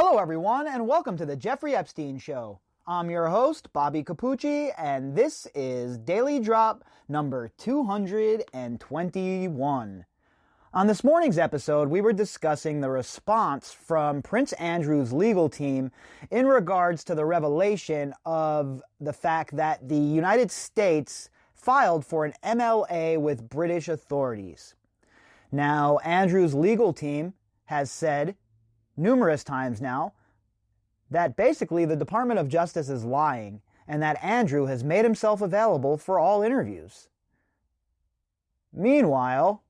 Hello everyone, and welcome to the Jeffrey Epstein Show. I'm your host, Bobbycapucci, and this is Daily Drop number 221. On this morning's episode, we were discussing the response from Prince Andrew's legal team in regards to the revelation of the fact that the United States filed for an MLA with British authorities. Now, Andrew's legal team has said numerous times now that basically the Department of Justice is lying and that Andrew has made himself available for all interviews. Meanwhile,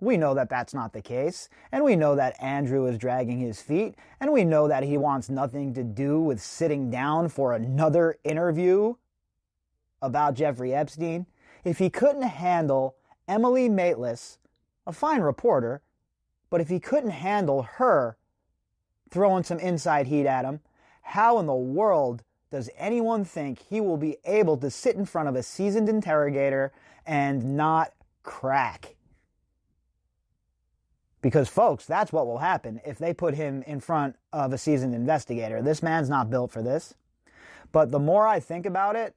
we know that that's not the case, and we know that Andrew is dragging his feet, and we know that he wants nothing to do with sitting down for another interview about Jeffrey Epstein. If he couldn't handle Emily Maitlis, a fine reporter, but if he couldn't handle her throwing some inside heat at him, how in the world does anyone think he will be able to sit in front of a seasoned interrogator and not crack? Because, folks, that's what will happen if they put him in front of a seasoned investigator. This man's not built for this. But the more I think about it,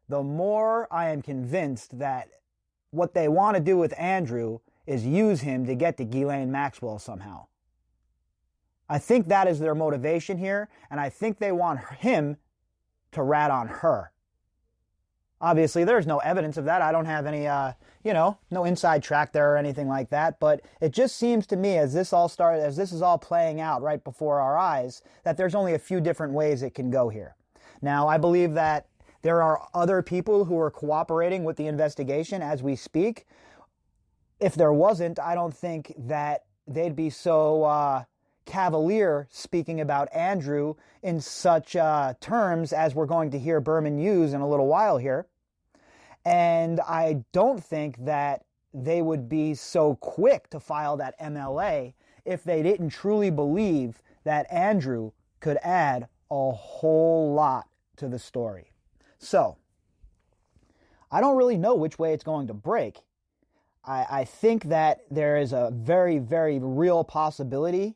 the more I am convinced that what they want to do with Andrew is use him to get to Ghislaine Maxwell somehow. I think that is their motivation here, and I think they want him to rat on her. Obviously, there's no evidence of that. I don't have any, no inside track there or anything like that, but it just seems to me as this is all playing out right before our eyes, that there's only a few different ways it can go here. Now, I believe that there are other people who are cooperating with the investigation as we speak. If there wasn't, I don't think that they'd be so cavalier speaking about Andrew in such terms as we're going to hear Berman use in a little while here. And I don't think that they would be so quick to file that MLA if they didn't truly believe that Andrew could add a whole lot to the story. So, I don't really know which way it's going to break. I think that there is a very, very real possibility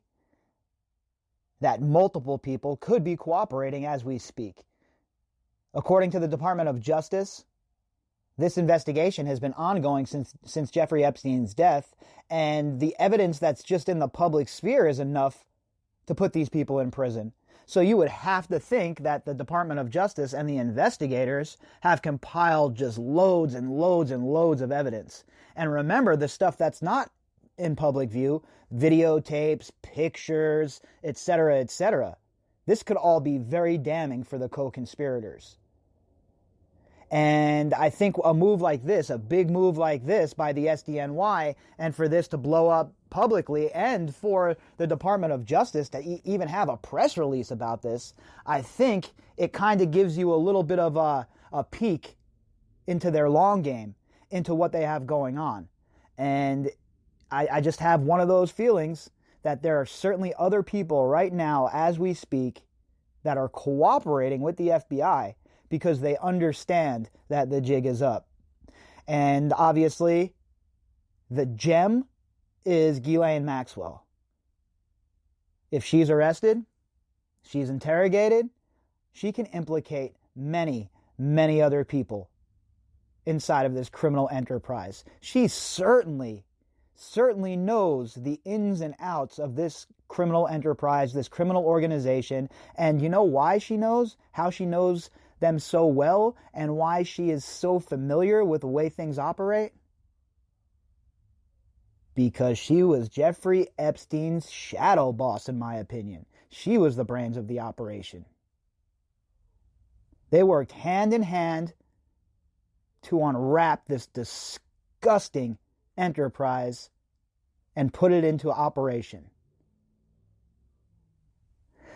that multiple people could be cooperating as we speak. According to the Department of Justice, this investigation has been ongoing since Jeffrey Epstein's death, and the evidence that's just in the public sphere is enough to put these people in prison. So you would have to think that the Department of Justice and the investigators have compiled just loads and loads and loads of evidence. And remember, the stuff that's not in public view, videotapes, pictures, etc., etc. This could all be very damning for the co-conspirators. And I think a move like this, a big move like this by the SDNY, and for this to blow up publicly, and for the Department of Justice to even have a press release about this, I think it kind of gives you a little bit of a peek into their long game, into what they have going on. And I just have one of those feelings that there are certainly other people right now, as we speak, that are cooperating with the FBI because they understand that the jig is up. And obviously, the gem is Ghislaine Maxwell. If she's arrested, she's interrogated, she can implicate many, many other people inside of this criminal enterprise. She certainly knows the ins and outs of this criminal enterprise, this criminal organization. And you know why she knows? How she knows them so well and why she is so familiar with the way things operate? Because she was Jeffrey Epstein's shadow boss, in my opinion. She was the brains of the operation. They worked hand in hand to unwrap this disgusting enterprise and put it into operation.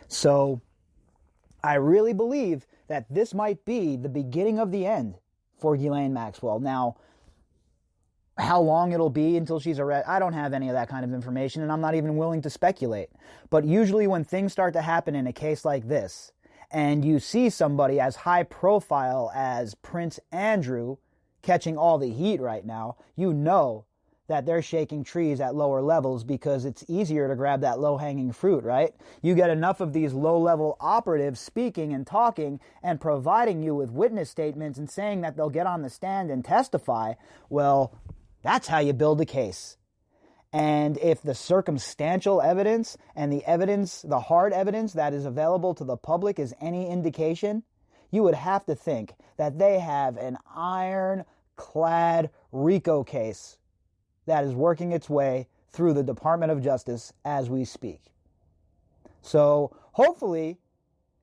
So, I really believe that this might be the beginning of the end for Ghislaine Maxwell. Now, how long it'll be until she's arrested, I don't have any of that kind of information, and I'm not even willing to speculate. But usually when things start to happen in a case like this, and you see somebody as high profile as Prince Andrew catching all the heat right now, you know that they're shaking trees at lower levels because it's easier to grab that low-hanging fruit, right? You get enough of these low-level operatives speaking and talking and providing you with witness statements and saying that they'll get on the stand and testify. Well, that's how you build a case. And if the circumstantial evidence and the evidence, the hard evidence that is available to the public is any indication, you would have to think that they have an ironclad RICO case that is working its way through the Department of Justice as we speak. So hopefully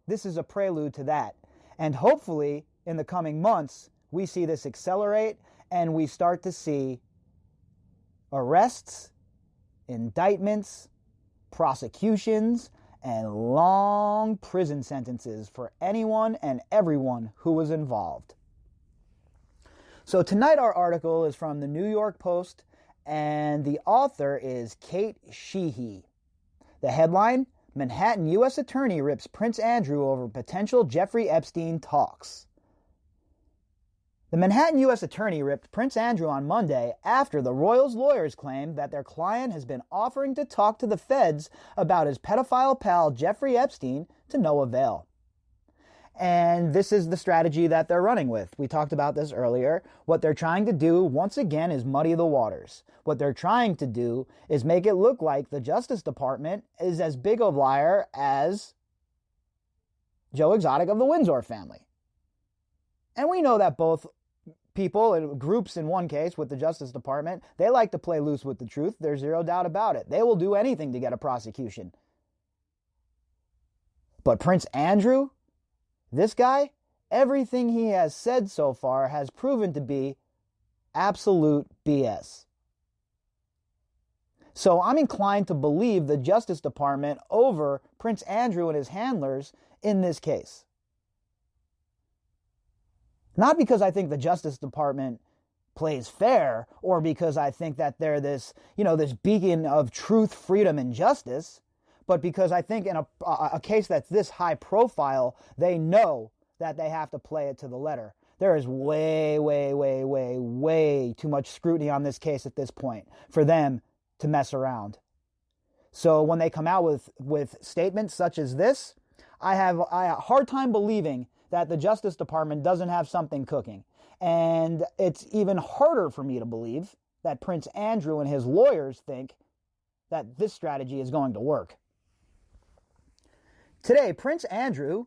this is a prelude to that. And hopefully in the coming months, we see this accelerate and we start to see arrests, indictments, prosecutions, and long prison sentences for anyone and everyone who was involved. So tonight our article is from the New York Post, and the author is Kate Sheehy. The headline, Manhattan U.S. Attorney rips Prince Andrew over potential Jeffrey Epstein talks. The Manhattan U.S. Attorney ripped Prince Andrew on Monday after the royals' lawyers claimed that their client has been offering to talk to the feds about his pedophile pal Jeffrey Epstein to no avail. And this is the strategy that they're running with. We talked about this earlier. What they're trying to do, once again, is muddy the waters. What they're trying to do is make it look like the Justice Department is as big a liar as Joe Exotic of the Windsor family. And we know that both people and groups in one case with the Justice Department, they like to play loose with the truth. There's zero doubt about it. They will do anything to get a prosecution. But Prince Andrew, this guy, everything he has said so far has proven to be absolute BS. So I'm inclined to believe the Justice Department over Prince Andrew and his handlers in this case. Not because I think the Justice Department plays fair or because I think that they're this beacon of truth, freedom, and justice, but because I think in a case that's this high profile, they know that they have to play it to the letter. There is way, way, way, way, way too much scrutiny on this case at this point for them to mess around. So when they come out with statements such as this, I have a hard time believing that the Justice Department doesn't have something cooking. And it's even harder for me to believe that Prince Andrew and his lawyers think that this strategy is going to work. Today, Prince Andrew,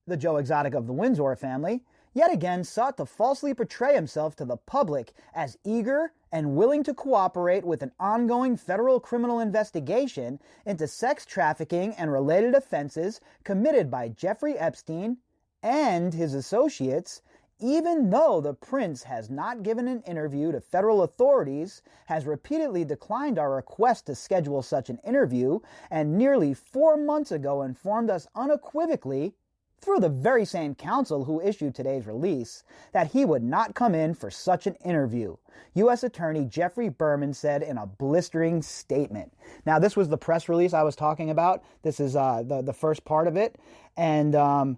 the Joe Exotic of the Windsor family, yet again sought to falsely portray himself to the public as eager and willing to cooperate with an ongoing federal criminal investigation into sex trafficking and related offenses committed by Jeffrey Epstein and his associates, even though the prince has not given an interview to federal authorities, has repeatedly declined our request to schedule such an interview, and nearly 4 months ago informed us unequivocally, through the very same counsel who issued today's release, that he would not come in for such an interview, U.S. Attorney Jeffrey Berman said in a blistering statement. Now, this was the press release I was talking about. This is the first part of it, and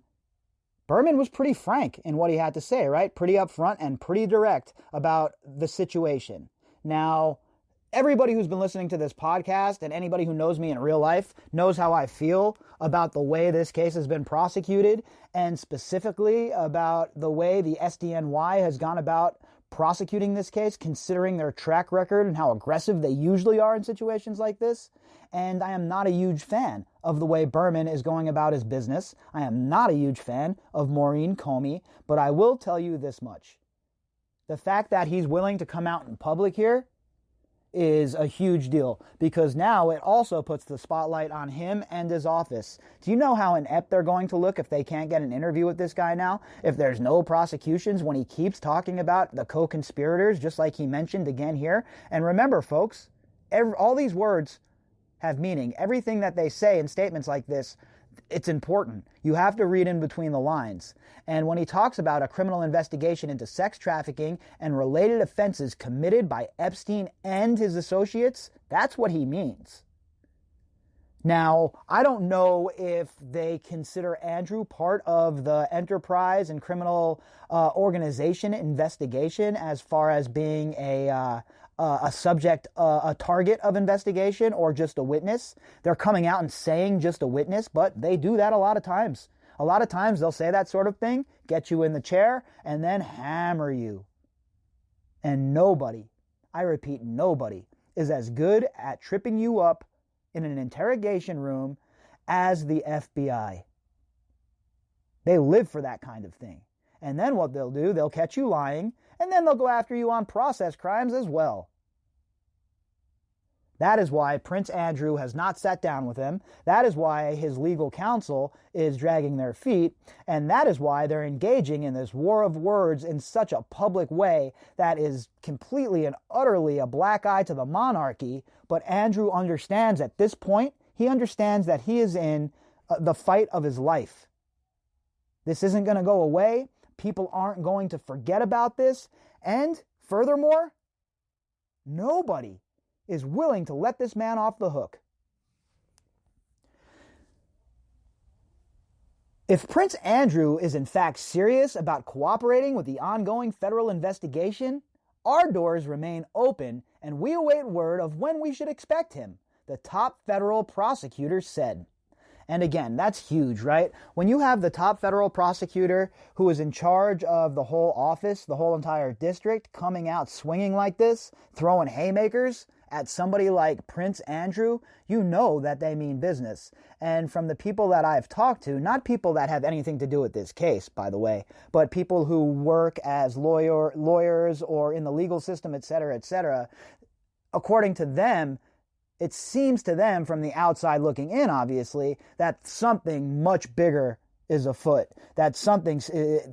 Berman was pretty frank in what he had to say, right? Pretty upfront and pretty direct about the situation. Now, everybody who's been listening to this podcast and anybody who knows me in real life knows how I feel about the way this case has been prosecuted, and specifically about the way the SDNY has gone about prosecuting this case, considering their track record and how aggressive they usually are in situations like this. And I am not a huge fan of the way Berman is going about his business. I am not a huge fan of Maureen Comey, but I will tell you this much. The fact that he's willing to come out in public here is a huge deal, because now it also puts the spotlight on him and his office. Do you know how inept they're going to look if they can't get an interview with this guy now? If there's no prosecutions, when he keeps talking about the co-conspirators, just like he mentioned again here. And remember, folks, all these words have meaning. Everything that they say in statements like this, it's important. You have to read in between the lines. And when he talks about a criminal investigation into sex trafficking and related offenses committed by Epstein and his associates, that's what he means. Now, I don't know if they consider Andrew part of the enterprise and criminal organization investigation as far as being a a subject, a target of investigation, or just a witness. They're coming out and saying just a witness, but they do that a lot of times. A lot of times they'll say that sort of thing, get you in the chair, and then hammer you. And nobody, I repeat, nobody is as good at tripping you up in an interrogation room as the FBI. They live for that kind of thing. And then what they'll do, they'll catch you lying, and then they'll go after you on process crimes as well. That is why Prince Andrew has not sat down with him. That is why his legal counsel is dragging their feet. And that is why they're engaging in this war of words in such a public way that is completely and utterly a black eye to the monarchy. But Andrew understands at this point, he understands that he is in the fight of his life. This isn't going to go away. People aren't going to forget about this. And furthermore, nobody is willing to let this man off the hook. If Prince Andrew is in fact serious about cooperating with the ongoing federal investigation, our doors remain open and we await word of when we should expect him, the top federal prosecutor said. And again, that's huge, right? When you have the top federal prosecutor who is in charge of the whole office, the whole entire district, coming out swinging like this, throwing haymakers at somebody like Prince Andrew, you know that they mean business. And from the people that I've talked to, not people that have anything to do with this case, by the way, but people who work as lawyers or in the legal system, etc., according to them, it seems to them from the outside looking in, obviously, that something much bigger is afoot. That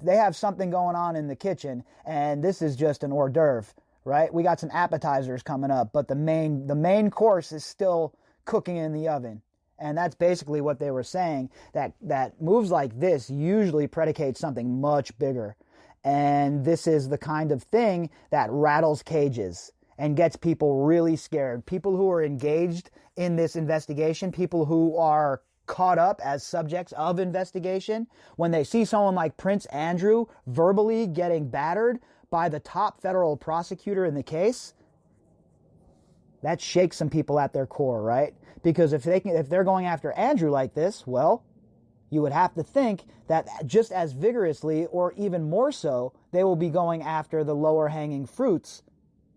they have something going on in the kitchen, and this is just an hors d'oeuvre, right? We got some appetizers coming up, but the main course is still cooking in the oven. And that's basically what they were saying, that moves like this usually predicate something much bigger. And this is the kind of thing that rattles cages and gets people really scared. People who are engaged in this investigation, people who are caught up as subjects of investigation, when they see someone like Prince Andrew verbally getting battered by the top federal prosecutor in the case, that shakes some people at their core, right? Because if they're going after Andrew like this, well, you would have to think that just as vigorously or even more so, they will be going after the lower hanging fruits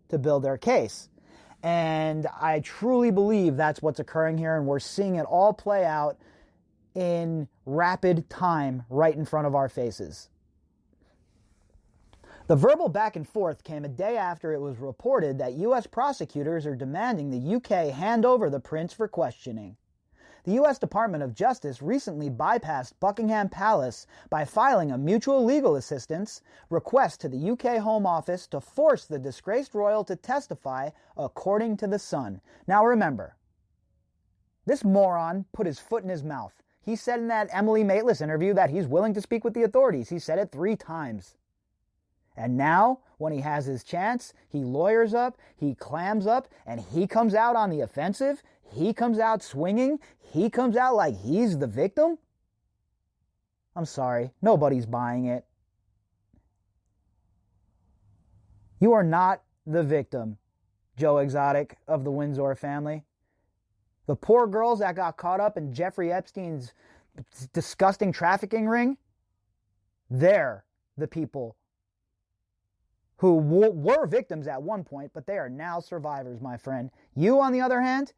to build their case. And I truly believe that's what's occurring here, and we're seeing it all play out in rapid time right in front of our faces. The verbal back and forth came a day after it was reported that U.S. prosecutors are demanding the U.K. hand over the prince for questioning. The U.S. Department of Justice recently bypassed Buckingham Palace by filing a mutual legal assistance request to the U.K. Home Office to force the disgraced royal to testify, according to The Sun. Now remember, this moron put his foot in his mouth. He said in that Emily Maitlis interview that he's willing to speak with the authorities. He said it 3 times. And now, when he has his chance, he lawyers up, he clams up, and he comes out on the offensive. He comes out swinging. He comes out like he's the victim. I'm sorry, nobody's buying it. You are not the victim, Joe Exotic of the Windsor family. The poor girls that got caught up in Jeffrey Epstein's disgusting trafficking ring, they're the people who were victims at one point, but they are now survivors, my friend. You, on the other hand,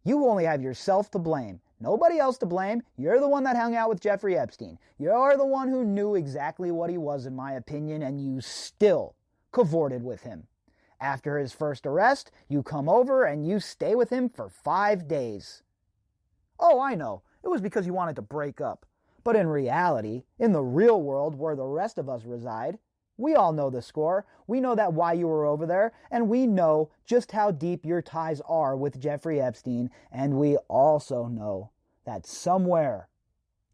you only have yourself to blame. Nobody else to blame. You're the one that hung out with Jeffrey Epstein. You're the one who knew exactly what he was, in my opinion, and you still cavorted with him. After his first arrest, you come over and you stay with him for 5 days. Oh, I know. It was because you wanted to break up. But in reality, in the real world where the rest of us reside, we all know the score. We know that why you were over there, and we know just how deep your ties are with Jeffrey Epstein, and we also know that somewhere,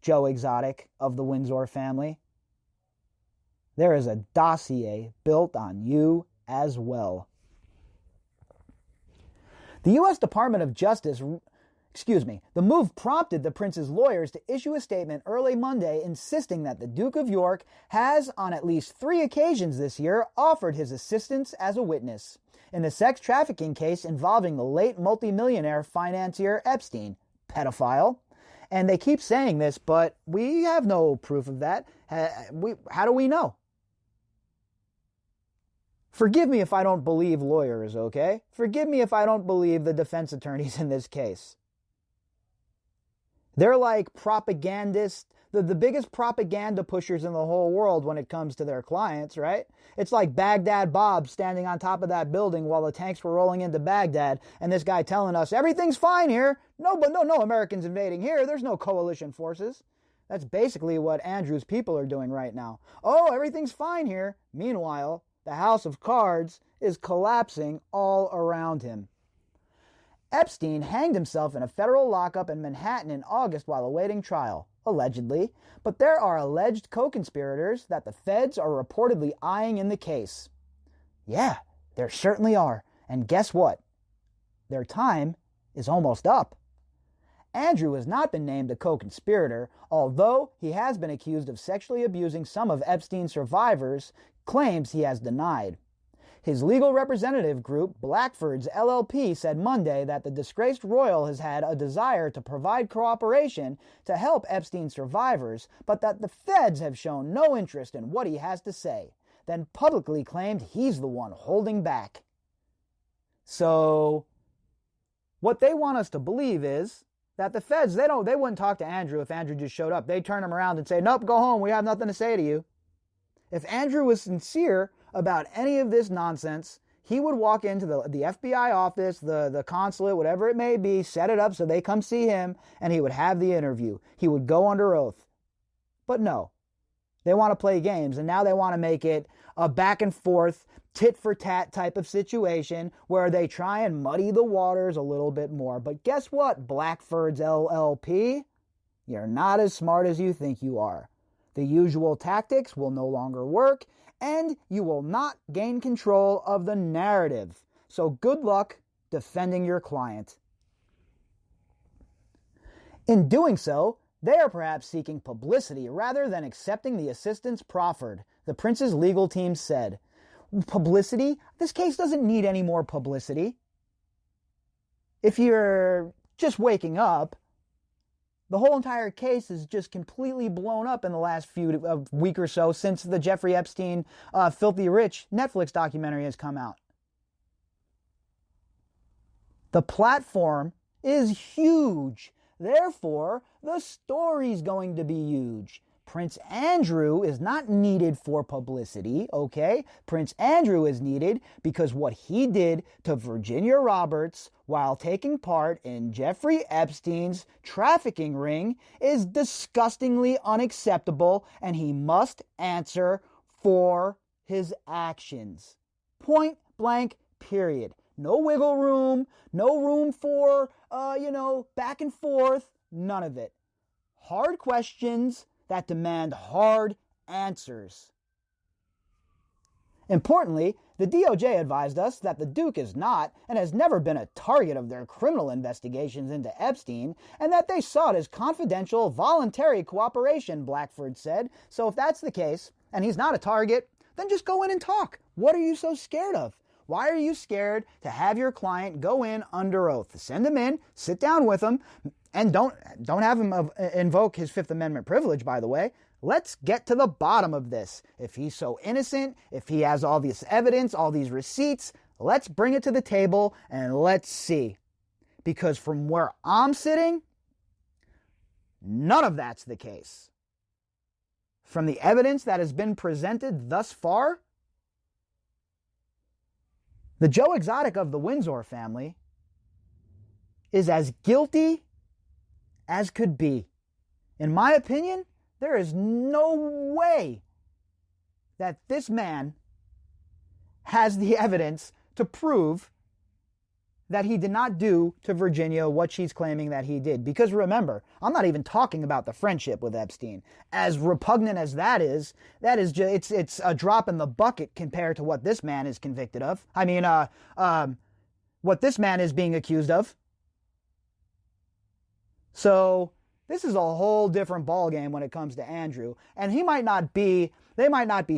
Joe Exotic of the Windsor family, there is a dossier built on you as well. The U.S. Department of Justice, the move prompted the prince's lawyers to issue a statement early Monday insisting that the Duke of York has, on at least 3 occasions this year, offered his assistance as a witness. in the sex trafficking case involving the late multimillionaire financier Epstein, pedophile. And they keep saying this, but we have no proof of that. How do we know? Forgive me if I don't believe lawyers, okay? Forgive me if I don't believe the defense attorneys in this case. They're like propagandists, the biggest propaganda pushers in the whole world when it comes to their clients, right? It's like Baghdad Bob standing on top of that building while the tanks were rolling into Baghdad, and this guy telling us, everything's fine here. No Americans invading here. There's no coalition forces. That's basically what Andrew's people are doing right now. Oh, everything's fine here. Meanwhile, the house of cards is collapsing all around him. Epstein hanged himself in a federal lockup in Manhattan in August while awaiting trial, allegedly, but there are alleged co-conspirators that the feds are reportedly eyeing in the case. Yeah, there certainly are, and guess what? Their time is almost up. Andrew has not been named a co-conspirator, although he has been accused of sexually abusing some of Epstein's survivors, claims he has denied. His legal representative group, Blackford's LLP, said Monday that the disgraced royal has had a desire to provide cooperation to help Epstein survivors, but that the feds have shown no interest in what he has to say, then publicly claimed he's the one holding back. So, what they want us to believe is that the feds, they wouldn't talk to Andrew if Andrew just showed up. They'd turn him around and say, nope, go home, we have nothing to say to you. If Andrew was sincere about any of this nonsense, he would walk into the FBI office, the consulate, whatever it may be, set it up so they come see him, and he would have the interview. He would go under oath. But no, they want to play games, and now they want to make it a back and forth, tit-for-tat type of situation where they try and muddy the waters a little bit more. But guess what, Blackford's LLP? You're not as smart as you think you are. The usual tactics will no longer work, and you will not gain control of the narrative. So good luck defending your client. In doing so, they are perhaps seeking publicity rather than accepting the assistance proffered, the prince's legal team said. Publicity? This case doesn't need any more publicity. If you're just waking up, the whole entire case is just completely blown up in the last week or so since the Jeffrey Epstein Filthy Rich Netflix documentary has come out. The platform is huge. Therefore, the story's going to be huge. Prince Andrew is not needed for publicity, okay? Prince Andrew is needed because what he did to Virginia Roberts while taking part in Jeffrey Epstein's trafficking ring is disgustingly unacceptable, and he must answer for his actions. Point blank, period. No wiggle room, no room for, back and forth, none of it. Hard questions that demand hard answers. Importantly, the DOJ advised us that the Duke is not and has never been a target of their criminal investigations into Epstein, and that they sought his confidential, voluntary cooperation, Blackford said. So if that's the case, and he's not a target, then just go in and talk. What are you so scared of? Why are you scared to have your client go in under oath? Send him in, sit down with him, and don't have him invoke his Fifth Amendment privilege, by the way. Let's get to the bottom of this. If he's so innocent, if he has all this evidence, all these receipts, let's bring it to the table and let's see. Because from where I'm sitting, none of that's the case. From the evidence that has been presented thus far, the Joe Exotic of the Windsor family is as guilty as could be. In my opinion, there is no way that this man has the evidence to prove that he did not do to Virginia what she's claiming that he did. Because remember, I'm not even talking about the friendship with Epstein. As repugnant as that is just, it's a drop in the bucket compared to what this man is convicted of. I mean, what this man is being accused of. So This is a whole different ballgame when it comes to Andrew. And they might not be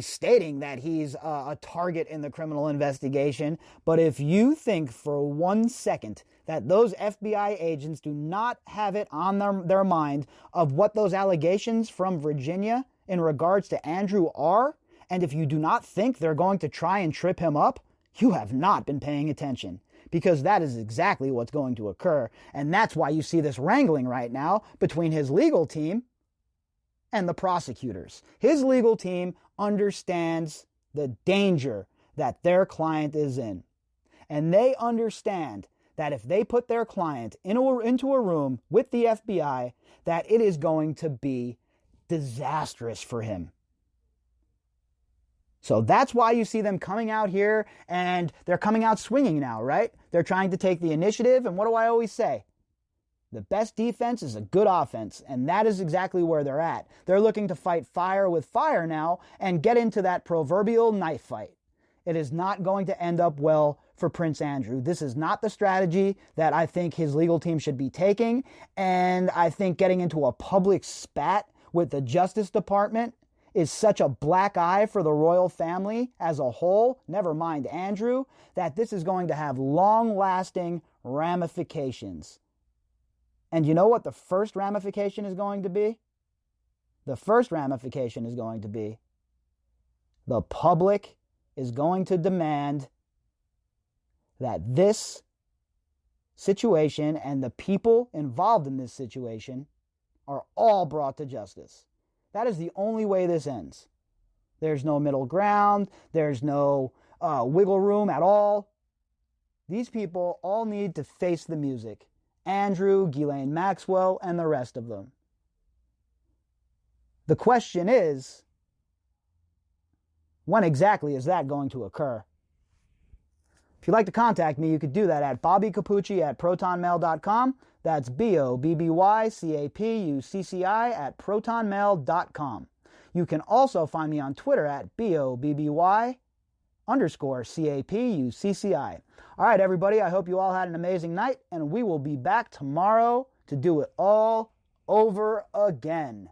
stating that he's a target in the criminal investigation. But if you think for 1 second that those FBI agents do not have it on their mind of what those allegations from Virginia in regards to Andrew are, and if you do not think they're going to try and trip him up, you have not been paying attention. Because that is exactly what's going to occur. And that's why you see this wrangling right now between his legal team and the prosecutors. His legal team understands the danger that their client is in. And they understand that if they put their client into a room with the FBI, that it is going to be disastrous for him. So that's why you see them coming out here, and they're coming out swinging now, right? They're trying to take the initiative, and what do I always say? The best defense is a good offense, and that is exactly where they're at. They're looking to fight fire with fire now and get into that proverbial knife fight. It is not going to end up well for Prince Andrew. This is not the strategy that I think his legal team should be taking, and I think getting into a public spat with the Justice Department is such a black eye for the royal family as a whole, never mind Andrew, that this is going to have long-lasting ramifications. And you know what the first ramification is going to be? The first ramification is going to be the public is going to demand that this situation and the people involved in this situation are all brought to justice. That is the only way this ends. There's no middle ground. There's no wiggle room at all. These people all need to face the music. Andrew, Ghislaine Maxwell, and the rest of them. The question is, when exactly is that going to occur? If you'd like to contact me, you could do that at bobbycapucci@protonmail.com. That's BOBBYCAPUCCI@protonmail.com. You can also find me on Twitter at BOBBY_CAPUCCI. All right, everybody, I hope you all had an amazing night, and we will be back tomorrow to do it all over again.